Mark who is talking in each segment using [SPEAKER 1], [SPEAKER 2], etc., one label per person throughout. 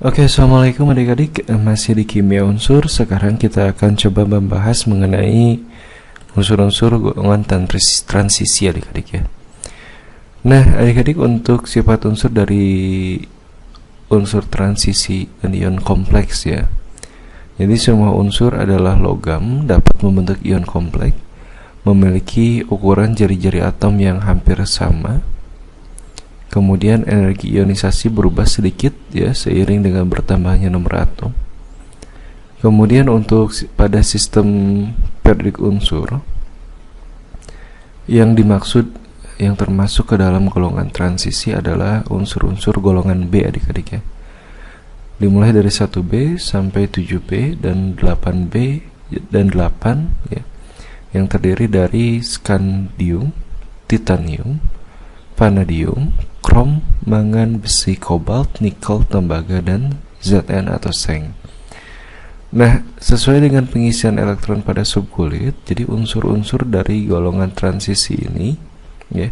[SPEAKER 1] Oke, assalamualaikum adik-adik. Masih di kimia unsur. Sekarang kita akan coba membahas mengenai unsur-unsur golongan transisi adik-adik ya. Nah, adik-adik, untuk sifat unsur dari unsur transisi dan ion kompleks ya. Jadi semua unsur adalah logam, dapat membentuk ion kompleks, memiliki ukuran jari-jari atom yang hampir sama. Kemudian energi ionisasi berubah sedikit ya seiring dengan bertambahnya nomor atom. Kemudian untuk pada sistem periodik unsur yang dimaksud yang termasuk ke dalam golongan transisi adalah unsur-unsur golongan B adik-adik ya. Dimulai dari 1B sampai 7B dan 8B dan 8 ya, yang terdiri dari skandium, titanium, vanadium, krom, mangan, besi, kobalt, nikel, tembaga, dan Zn atau seng. Nah, sesuai dengan pengisian elektron pada subkulit, jadi unsur-unsur dari golongan transisi ini, ya,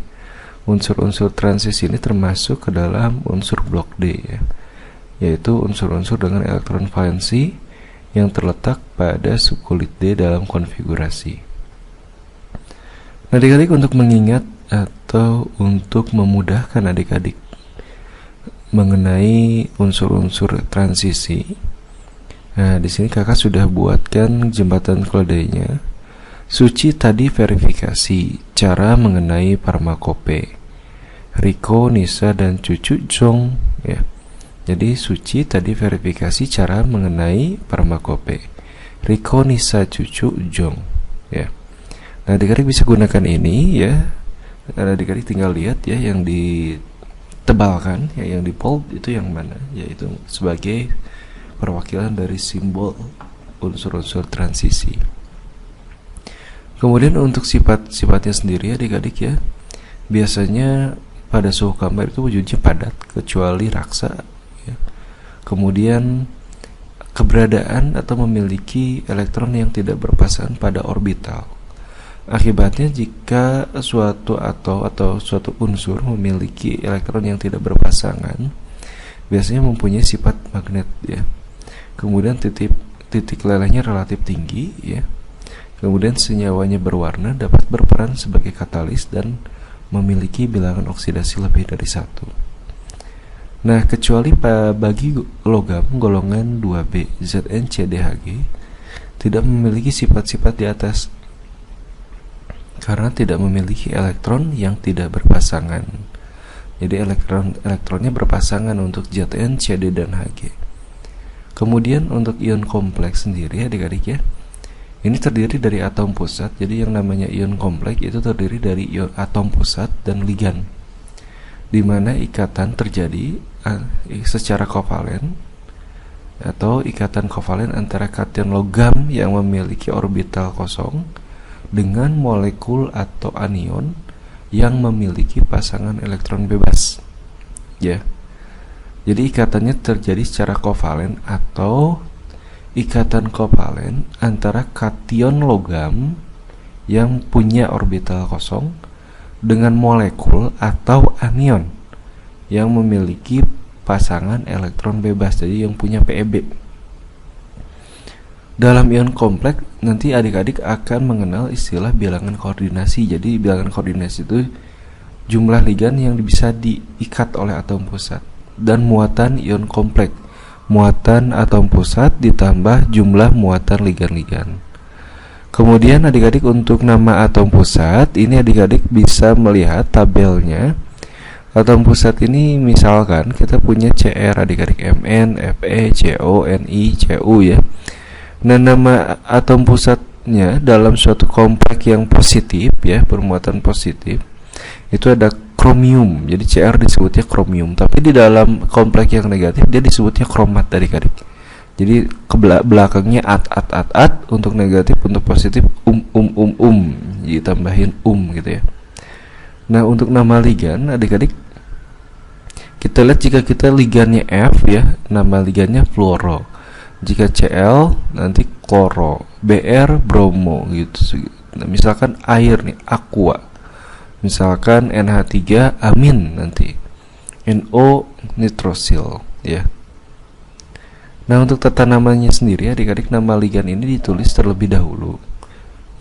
[SPEAKER 1] unsur-unsur transisi ini termasuk ke dalam unsur blok D, ya, yaitu unsur-unsur dengan elektron valensi yang terletak pada subkulit D dalam konfigurasi. Nah, adik-adik, untuk mengingat atau untuk memudahkan adik-adik mengenai unsur-unsur transisi, nah di sini kakak sudah buatkan jembatan keledainya. Suci tadi verifikasi cara mengenai farmakope. Riko, Nisa, dan Cucu Jong ya. Jadi Suci tadi verifikasi cara mengenai farmakope. Riko, Nisa, Cucu, Jong ya. Nah, adik-adik bisa gunakan ini ya. Adik-adik tinggal lihat ya yang ditebalkan ya, yang di bold itu yang mana, yaitu sebagai perwakilan dari simbol unsur-unsur transisi. Kemudian untuk sifat-sifatnya sendiri adik-adik ya, biasanya pada suhu kamar itu wujudnya padat kecuali raksa ya. Kemudian keberadaan atau memiliki elektron yang tidak berpasangan pada orbital. Akibatnya jika suatu atau suatu unsur memiliki elektron yang tidak berpasangan, biasanya mempunyai sifat magnet ya. Kemudian titik lelehnya relatif tinggi ya. Kemudian senyawanya berwarna, dapat berperan sebagai katalis dan memiliki bilangan oksidasi lebih dari 1. Nah, kecuali bagi logam golongan 2B ZnCdHg tidak memiliki sifat-sifat di atas karena tidak memiliki elektron yang tidak berpasangan. Jadi elektronnya berpasangan untuk Zn, Cd, dan Hg. Kemudian untuk ion kompleks sendiri adik-adik ya, ini terdiri dari atom pusat. Jadi yang namanya ion kompleks itu terdiri dari ion atom pusat dan ligan, di mana ikatan terjadi secara kovalen atau ikatan kovalen antara kation logam yang memiliki orbital kosong dengan molekul atau anion yang memiliki pasangan elektron bebas ya. Jadi ikatannya terjadi secara kovalen atau ikatan kovalen antara kation logam yang punya orbital kosong dengan molekul atau anion yang memiliki pasangan elektron bebas, jadi yang punya PeB. Dalam ion kompleks nanti adik-adik akan mengenal istilah bilangan koordinasi. Jadi bilangan koordinasi itu jumlah ligan yang bisa diikat oleh atom pusat dan muatan ion kompleks. Muatan atom pusat ditambah jumlah muatan ligan-ligan. Kemudian adik-adik untuk nama atom pusat, ini adik-adik bisa melihat tabelnya. Atom pusat ini misalkan kita punya Cr adik-adik, Mn, Fe, Co, Ni, Cu ya. Nah, nama atom pusatnya dalam suatu kompleks yang positif ya, bermuatan positif, itu ada kromium. Jadi Cr disebutnya kromium, tapi di dalam kompleks yang negatif dia disebutnya kromat adik-adik. Jadi ke belakangnya at untuk negatif, untuk positif ditambahin gitu ya. Nah, untuk nama ligan adik-adik, kita lihat jika kita ligannya F ya, nama ligannya fluoro. Jika Cl nanti kloro, Br bromo gitu. Nah, misalkan air nih aqua. Misalkan NH3 amin nanti. NO nitrosil ya. Nah, untuk tata namanya sendiri adik-adik, nama ligan ini ditulis terlebih dahulu.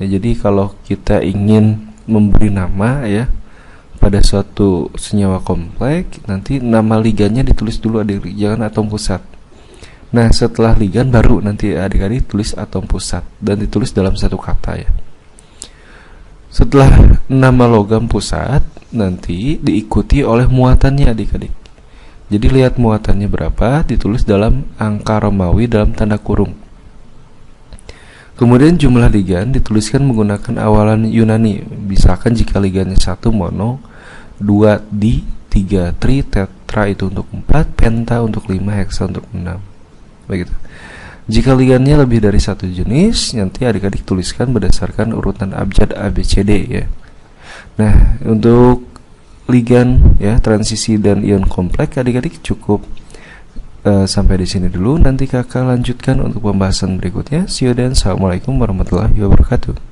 [SPEAKER 1] Ya, jadi kalau kita ingin memberi nama ya pada suatu senyawa kompleks, nanti nama ligannya ditulis dulu adik-adik, jangan atom pusat. Nah, setelah ligan baru nanti adik-adik tulis atom pusat dan ditulis dalam satu kata ya. Setelah nama logam pusat nanti diikuti oleh muatannya adik-adik. Jadi lihat muatannya berapa, ditulis dalam angka Romawi dalam tanda kurung. Kemudian jumlah ligan dituliskan menggunakan awalan Yunani. Misalkan jika ligannya 1 mono, 2 di, 3 tri, tetra itu untuk 4, penta untuk 5, heksa untuk 6. Begitu. Jika ligannya lebih dari satu jenis, nanti adik-adik tuliskan berdasarkan urutan abjad ABCD ya. Nah, untuk ligan ya, transisi dan ion kompleks adik-adik cukup sampai di sini dulu. Nanti kakak lanjutkan untuk pembahasan berikutnya. See you then. Assalamualaikum warahmatullahi wabarakatuh.